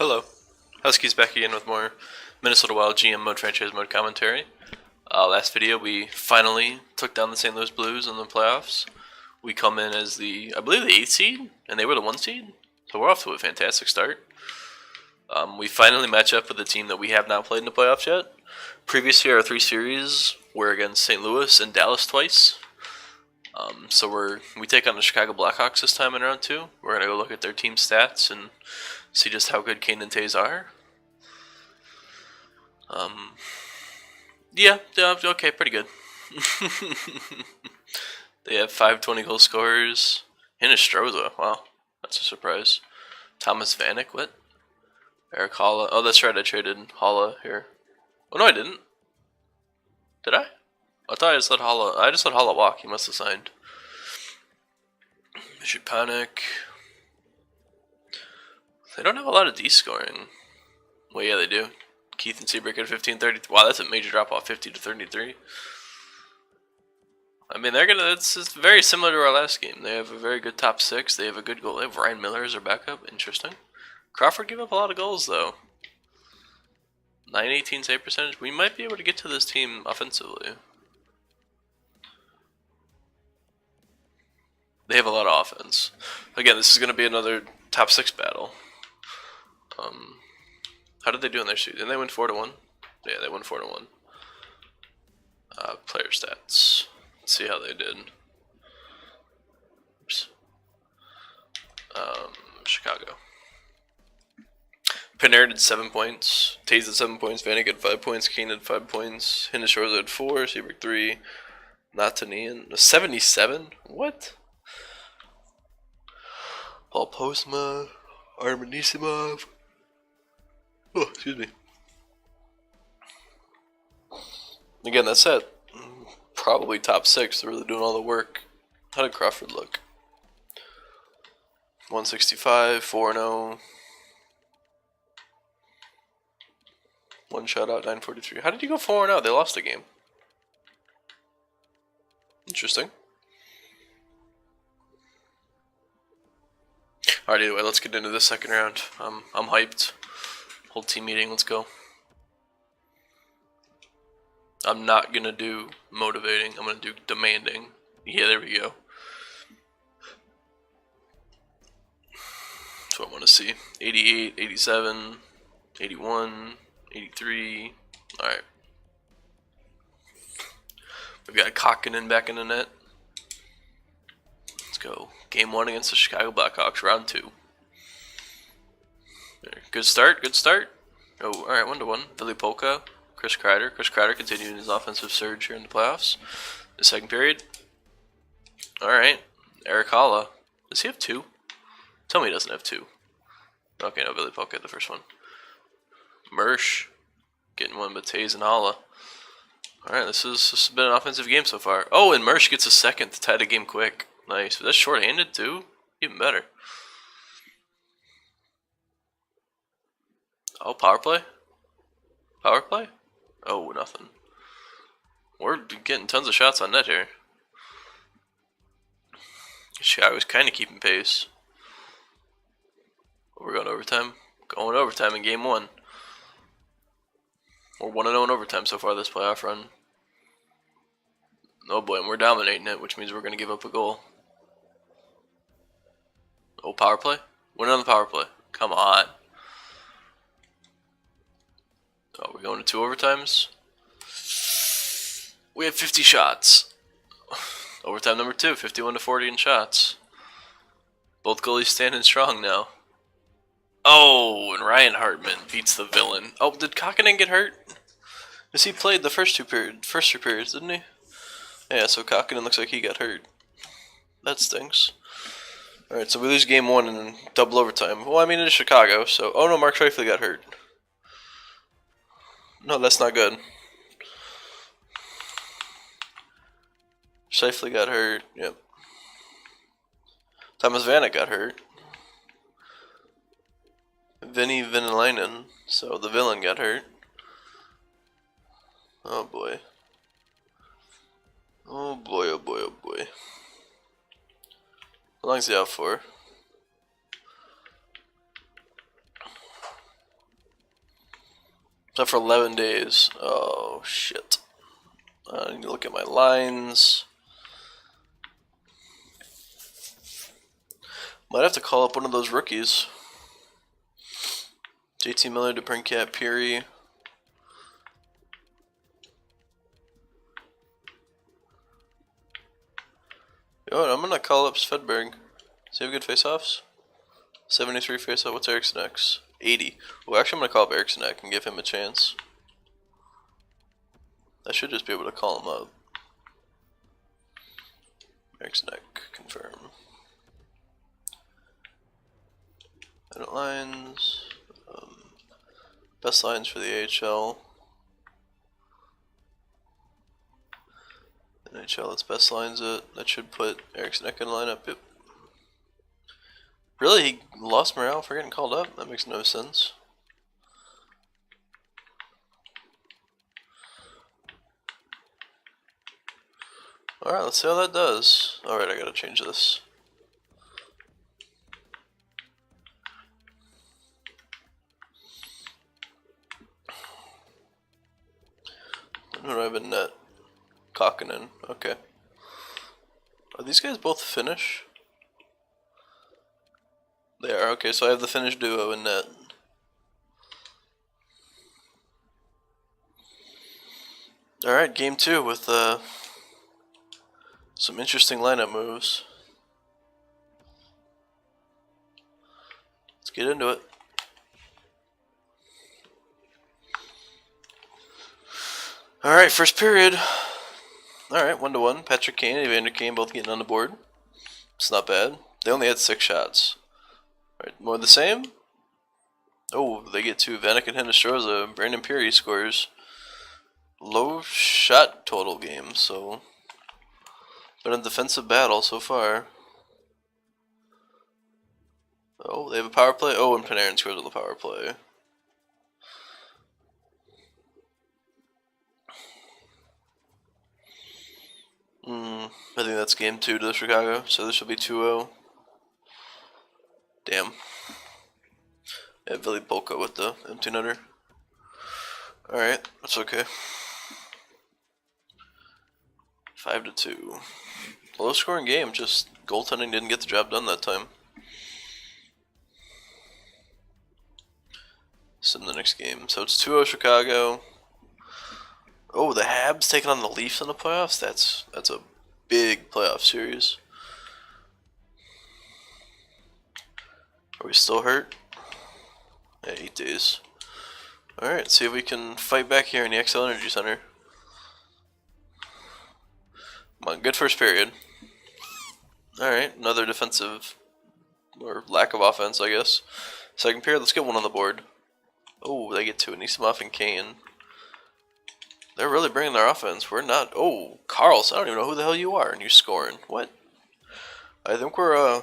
Hello, Huskies back again with more Minnesota Wild GM mode franchise mode commentary. Last video we finally took down the St. Louis Blues in the playoffs. We come in as I believe the 8th seed, and they were the 1 seed, so we're off to a fantastic start. We finally match up with a team that we have not played in the playoffs yet. Previously our 3 series were against St. Louis and Dallas twice. So we take on the Chicago Blackhawks this time in round 2. We're going to go look at their team stats and see just how good Kane and Tays are. Yeah, okay, pretty good. They have 520 goal scorers. Hinostroza, wow, that's a surprise. Thomas Vanek, what? Eric Holla, oh that's right, I traded Holla here. Oh no I didn't. Did I? I thought I just let Holla walk, he must have signed. Bishop Panic. They don't have a lot of D scoring. Well, yeah, they do. Keith and Seabrook at 15-30. Wow, that's a major drop off, 50-33. I mean, it's very similar to our last game. They have a very good top 6. They have a good goal. They have Ryan Miller as their backup. Interesting. Crawford gave up a lot of goals, though. 918 save percentage. We might be able to get to this team offensively. They have a lot of offense. Again, this is going to be another top 6 battle. How did they do in their season? Didn't they win 4-1? Yeah, they won 4-1. Player stats. Let's see how they did. Oops. Chicago. Panarin had 7 points. Tays had 7 points. Vanek had 5 points. Kane had 5 points. Hinostroza had 4. Seabrook 3. Natanian 77. What? Paul Postma. Armanisimov. Oh, excuse me. Again, that's it. Probably top 6. They're really doing all the work. How did Crawford look? 165, 4-0. 1 shutout, 943. How did you go 4-0? They lost the game. Interesting. Alright, anyway, let's get into the second round. I'm hyped. Whole team meeting, let's go. I'm not gonna do motivating, I'm gonna do demanding. Yeah, there we go. That's what I want to see. 88, 87, 81, 83. Alright. We've got Kokkinen back in the net. Let's go. Game 1 against the Chicago Blackhawks, round 2. Good start, good start. Oh, alright, 1-1. Billy Polka, Chris Kreider. Chris Kreider continuing his offensive surge here in the playoffs. The second period. Alright. Eric Holla. Does he have 2? Tell me he doesn't have 2. Okay, no, Billy Polka had the first one. Mersch getting one, but Tays and Holla. Alright, this has been an offensive game so far. Oh, and Mersch gets a second to tie the game quick. Nice. That's short-handed too. Even better. Oh, power play? Power play? Oh, nothing. We're getting tons of shots on net here. Chicago's kind of keeping pace. We're going overtime. Going overtime in game 1. We're 1-0 in overtime so far this playoff run. Oh boy, and we're dominating it, which means we're going to give up a goal. Oh, power play? Win on the power play. Come on. Oh, we're going to 2 overtimes. We have 50 shots. Overtime number 2, 51-40 in shots. Both goalies standing strong now. Oh, and Ryan Hartman beats the villain. Oh, did Kokkinen get hurt? Because he played the first 3 periods, didn't he? Yeah, so Kokkinen looks like he got hurt. That stinks. Alright, so we lose game 1 in double overtime. Well, I mean, it is Chicago, so... Oh no, Mark Scheifele got hurt. No, that's not good. Scheifele got hurt, yep. Thomas Vanek got hurt. Vinny Vinilainen, so the villain got hurt. Oh boy. Oh boy, oh boy, oh boy. How long is he out for? Except for 11 days. Oh, shit. I need to look at my lines. Might have to call up one of those rookies. JT Miller, DeBrincat, Peary. Yo, I'm gonna call up Svedberg. Does he have good face-offs? 73 face-off. What's Ericsson's? 80. Well, actually, I'm gonna call up Eriksson and give him a chance. I should just be able to call him up. Eriksson, confirm. Edit lines. Best lines for the AHL. NHL, let's best lines it. That should put Eriksson in the lineup. Yep. Really, he lost morale for getting called up? That makes no sense. Alright, let's see how that does. Alright, I gotta change this. Who do I have in net? Kakkonen, okay. Are these guys both Finnish? They are, okay, so I have the Finnish duo in net. Alright, game 2 with some interesting lineup moves. Let's get into it. Alright, first period. Alright, 1-1. Patrick Kane and Evander Kane both getting on the board. It's not bad. They only had 6 shots. Alright, more of the same. Oh, they get to Vanek and Hinestroza. Brandon Peary scores. Low shot total game, so been a defensive battle so far. Oh, they have a power play? Oh, and Panarin scores on the power play. I think that's game 2 to Chicago, so this will be 2-0. Damn. Yeah, Billy Polka with the empty netter. Alright, that's okay. 5-2. Low scoring game, just goaltending didn't get the job done that time. So in the next game. So it's 2-0 Chicago. Oh, the Habs taking on the Leafs in the playoffs? That's a big playoff series. Are we still hurt? Yeah, 8 days. Alright, see if we can fight back here in the XL Energy Center. Come on, good first period. Alright, another defensive, or lack of offense, I guess. Second period, let's get one on the board. Oh, they get 2, Anisimov and Kane. They're really bringing their offense. We're not. Oh, Carlson, I don't even know who the hell you are, and you're scoring. What? I think we're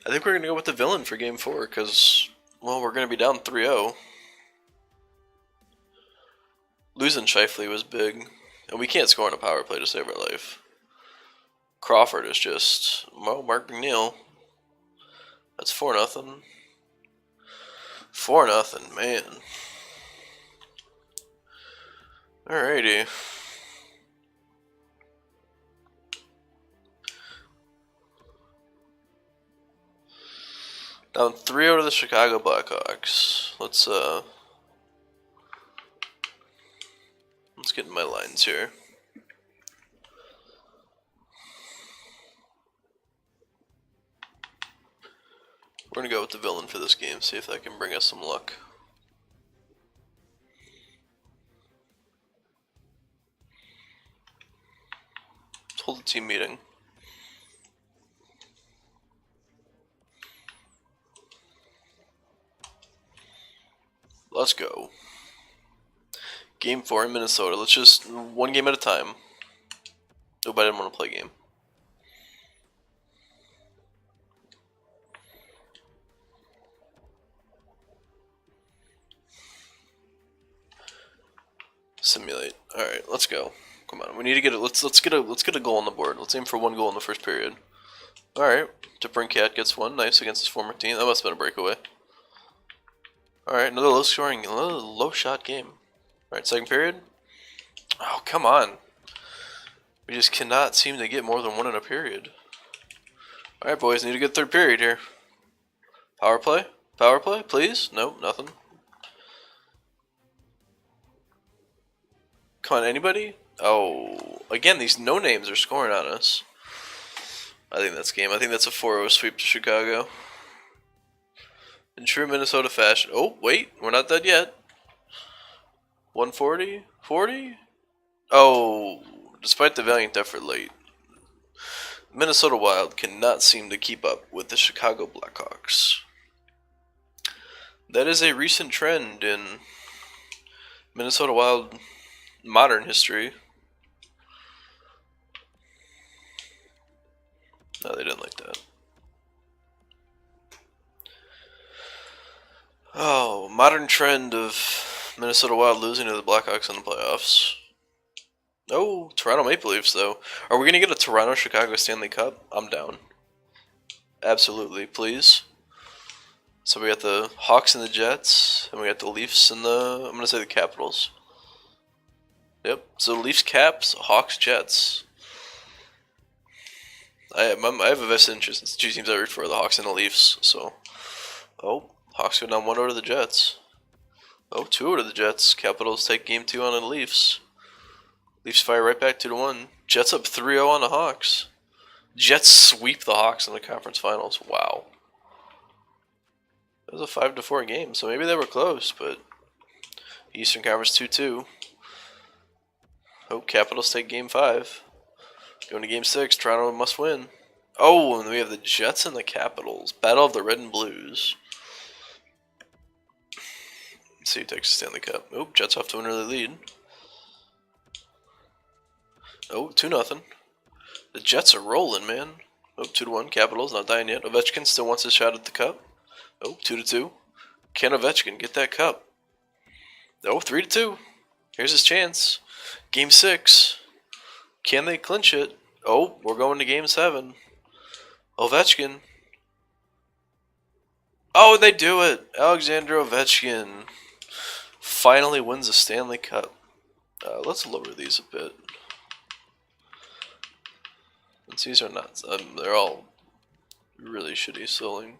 gonna go with the villain for game 4, because, well, we're gonna be down 3-0. Losing Scheifele was big, and we can't score on a power play to save our life. Crawford is just, well, Mark McNeil. That's 4-0. 4-0, man. Alrighty. Down 3-0 to the Chicago Blackhawks. Let's get in my lines here. We're gonna go with the villain for this game, see if that can bring us some luck. Let's hold a team meeting. Let's go. Game 4 in Minnesota. Let's just one game at a time. Oh, but I didn't want to play a game. Simulate. All right, let's go. Come on, we need to get it. Let's get a goal on the board. Let's aim for 1 goal in the first period. All right, DeBrincat gets 1. Nice against his former team. That must have been a breakaway. Alright, another low scoring, another low shot game. Alright, second period. Oh, come on. We just cannot seem to get more than one in a period. Alright, boys, need a good third period here. Power play? Power play, please? Nope, nothing. Come on, anybody? Oh, again, these no-names are scoring on us. I think that's game. I think that's a 4-0 sweep to Chicago. In true Minnesota fashion. Oh, wait, we're not dead yet. 140? 40? Oh, despite the valiant effort late, Minnesota Wild cannot seem to keep up with the Chicago Blackhawks. That is a recent trend in Minnesota Wild modern history. No, they didn't like that. Oh, modern trend of Minnesota Wild losing to the Blackhawks in the playoffs. Oh, Toronto Maple Leafs, though. Are we going to get a Toronto-Chicago Stanley Cup? I'm down. Absolutely, please. So we got the Hawks and the Jets, and we got the Leafs and I'm going to say the Capitals. Yep, so Leafs, Caps, Hawks, Jets. I have a vested interest in the two teams I root for, the Hawks and the Leafs, so. Oh, Hawks go down 1-0 to the Jets. Oh, 2-0 to the Jets. Capitals take game 2 on the Leafs. Leafs fire right back 2-1. Jets up 3-0 on the Hawks. Jets sweep the Hawks in the conference finals. Wow. It was a 5-4 game, so maybe they were close, but Eastern Conference 2-2. Oh, Capitals take game 5. Going to game 6, Toronto must win. Oh, and we have the Jets and the Capitals. Battle of the Red and Blues. Let's see who takes the Stanley Cup. Oh, Jets off to an early lead. Oh, 2-0. The Jets are rolling, man. Oh, 2-1. Capitals not dying yet. Ovechkin still wants his shot at the cup. Oh, 2-2. Can Ovechkin get that cup? Oh, 3-2. Here's his chance. Game 6. Can they clinch it? Oh, we're going to game 7. Ovechkin. Oh, they do it. Alexander Ovechkin finally wins a Stanley Cup. Let's lower these a bit. Since these are not, they're all really shitty selling.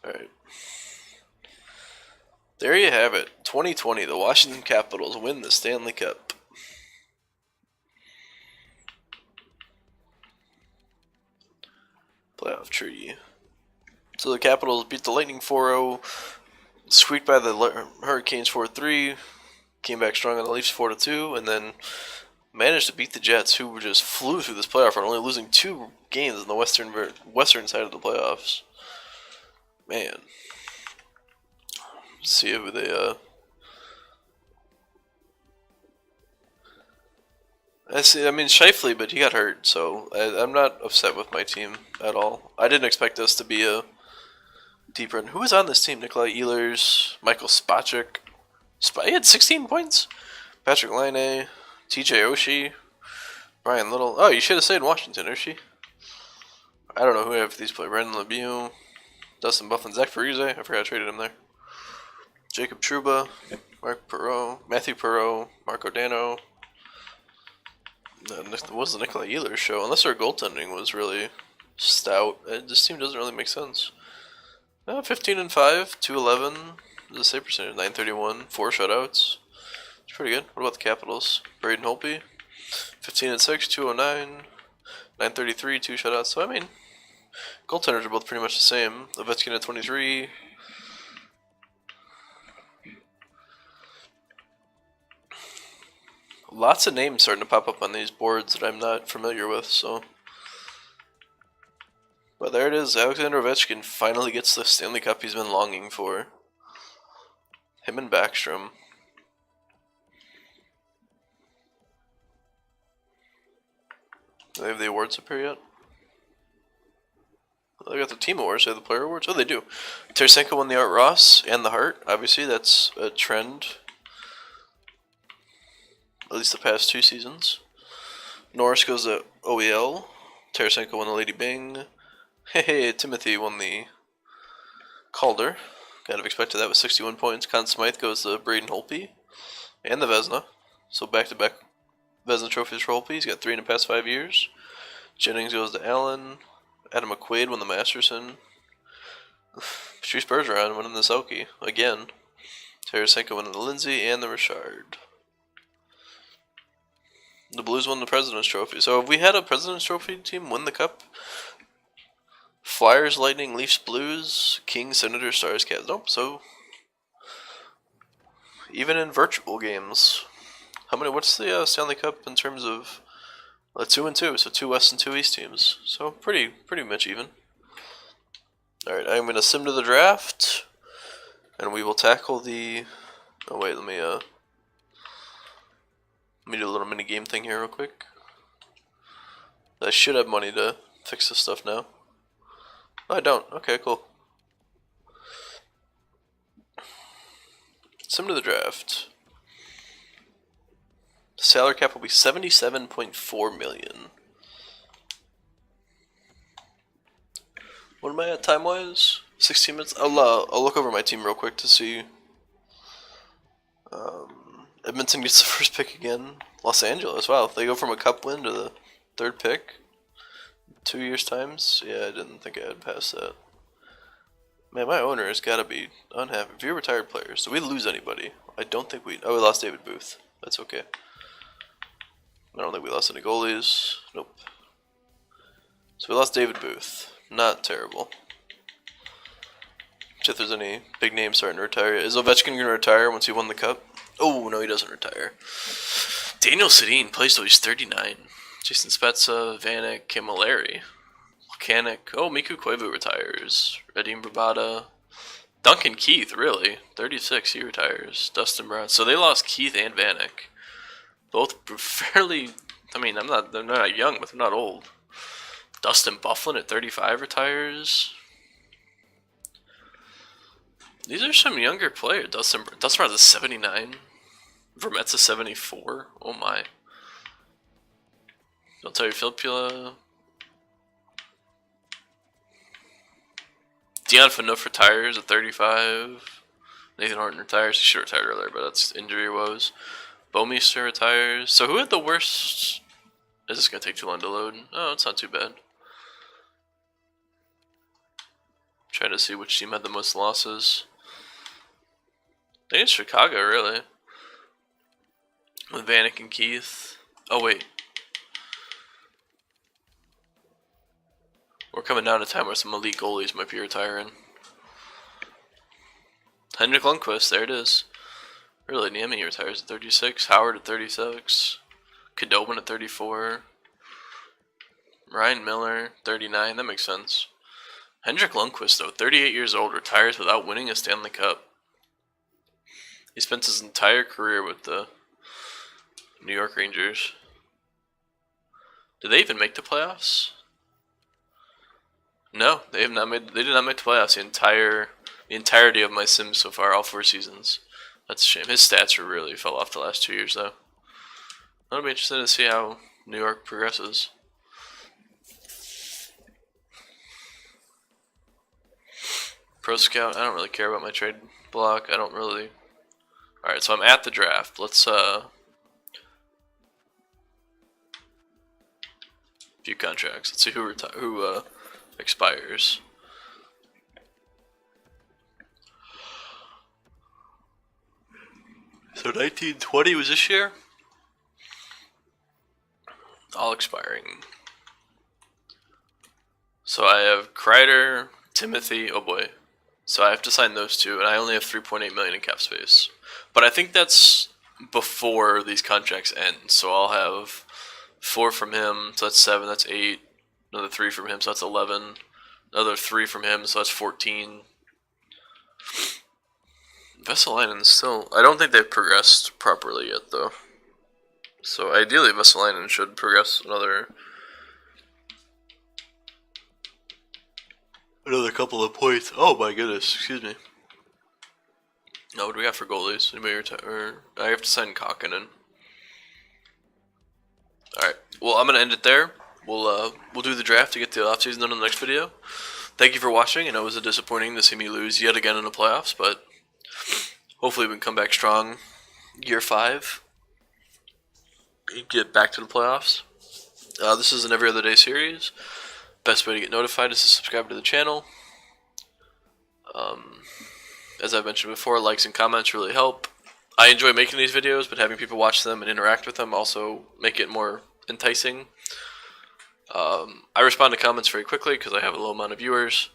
Alright. There you have it. 2020, the Washington Capitals win the Stanley Cup. Playoff tree. So the Capitals beat the Lightning 4-0, squeaked by the Hurricanes 4-3, came back strong on the Leafs 4-2, and then managed to beat the Jets, who just flew through this playoff run, only losing 2 games on the western side of the playoffs. Man. Let's see if they I mean Scheifele, but he got hurt, so I'm not upset with my team at all. I didn't expect us to be a deep run. Who was on this team? Nikolai Ehlers, Michael Spacek. He had 16 points. Patrick Laine, TJ Oshie, Brian Little. Oh, you should have stayed in Washington, Oshie. I don't know who have these play. Brandon Lemieux, Dustin Bufflin, Zach Parise. I forgot I traded him there. Jacob Trouba, Mark Perreault, Matthew Perreault, Marco Dano. It was the Nikolai Ehlers show. Unless our goaltending was really stout, this team doesn't really make sense. 15-5, 211. The save percentage 931, 4 shutouts. It's pretty good. What about the Capitals? Braden Holtby, 15-6, 209, 933, 2 shutouts. So I mean, goaltenders are both pretty much the same. Ovechkin at 23. Lots of names starting to pop up on these boards that I'm not familiar with, so. But there it is. Alexander Ovechkin finally gets the Stanley Cup he's been longing for. Him and Backstrom. Do they have the awards up here yet? Oh, they got the team awards. They have the player awards? Oh, they do. Tarasenko won the Art Ross and the Hart. Obviously, that's a trend. At least the past 2 seasons. Norris goes to OEL. Tarasenko won the Lady Bing. Hey, Timothy won the Calder. Kind of expected that with 61 points. Conn Smythe goes to Braden Holtby and the Vezina. So back-to-back Vezina trophies for Holtby. He's got 3 in the past 5 years. Jennings goes to Allen. Adam McQuaid won the Masterson. Patrice Bergeron winning the Selke again. Tarasenko winning the Lindsay and the Richard. The Blues won the President's Trophy. So have we had a President's Trophy team win the Cup? Flyers, Lightning, Leafs, Blues, Kings, Senators, Stars, Cats. Nope. So even in virtual games, how many? What's the Stanley Cup in terms of 2 and 2? So 2 West and 2 East teams. So pretty much even. All right, I'm gonna sim to the draft, and we will tackle the. Oh wait, let me do a little mini game thing here real quick. I should have money to fix this stuff now. Oh, I don't. Okay, cool. Sim to the draft. The salary cap will be $77.4 million. What am I at time wise? 16 minutes. I'll look over my team real quick to see. Edmonton gets the first pick again. Los Angeles. Wow, they go from a cup win to the 3rd pick. 2 years times. Yeah, I didn't think I'd pass that. Man, my owner has got to be unhappy. Few retired players. Did we lose anybody? I don't think we. Oh, we lost David Booth. That's okay. I don't think we lost any goalies. Nope. So we lost David Booth. Not terrible. See if there's any big names starting to retire. Is Ovechkin going to retire once he won the cup? Oh, no, he doesn't retire. Daniel Sedin plays till he's 39. Jason Spezza, Vanek, Camilleri, Volcanic. Oh, Miku Koivu retires. Radim Brabada. Duncan Keith, really. 36, he retires. Dustin Brown. So they lost Keith and Vanek. Both fairly. I mean, they're not young, but they're not old. Dustin Byfuglien at 35 retires. These are some younger players. Dustin Brown's a 79. Vermette's a 74. Oh my. Valtteri Filppula. Dion Phaneuf retires at 35. Nathan Horton retires. He should have retired earlier, but that's injury woes. Bouwmeester retires. So who had the worst? Is this going to take too long to load? Oh, it's not too bad. Trying to see which team had the most losses. I think it's Chicago, really. With Vanek and Keith. Oh, wait. We're coming down to a time where some elite goalies might be retiring. Henrik Lundqvist, there it is. Really, Niemi retires at 36. Howard at 36. Khudobin at 34. Ryan Miller, 39. That makes sense. Henrik Lundqvist, though, 38 years old, retires without winning a Stanley Cup. He spent his entire career with the New York Rangers. Did they even make the playoffs? No, they have not made. They did not make the playoffs the entirety of my Sims so far, all 4 seasons. That's a shame. His stats really fell off the last 2 years, though. I'll be interested to see how New York progresses. Pro Scout, I don't really care about my trade block. I don't really. Alright, so I'm at the draft. Let's, view contracts. Let's see who expires. So 1920 was this year? All expiring. So I have Kreider, Timothy, oh boy. So I have to sign those 2, and I only have 3.8 million in cap space. But I think that's before these contracts end. So I'll have 4 from him, so that's 7, that's 8. Another 3 from him, so that's 11. Another 3 from him, so that's 14. Vesalainen still. I don't think they've progressed properly yet, though. So ideally, Vesalainen should progress another couple of points. Oh my goodness, excuse me. Now, what do we got for goalies? Anybody retire? I have to sign Kakkonen. Alright, well, I'm going to end it there. We'll do the draft to get the offseason done in the next video. thank you for watching. I know it was disappointing to see me lose yet again in the playoffs, but hopefully we can come back strong year 5. Get back to the playoffs. This is an every other day series. Best way to get notified is to subscribe to the channel. As I've mentioned before, likes and comments really help. I enjoy making these videos, but having people watch them and interact with them also make it more enticing. I respond to comments very quickly because I have a low amount of viewers.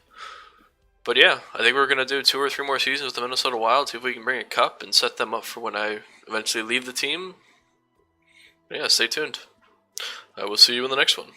But yeah, I think we're going to do 2 or 3 more seasons with the Minnesota Wild, see if we can bring a cup and set them up for when I eventually leave the team. But yeah, stay tuned. I will see you in the next one.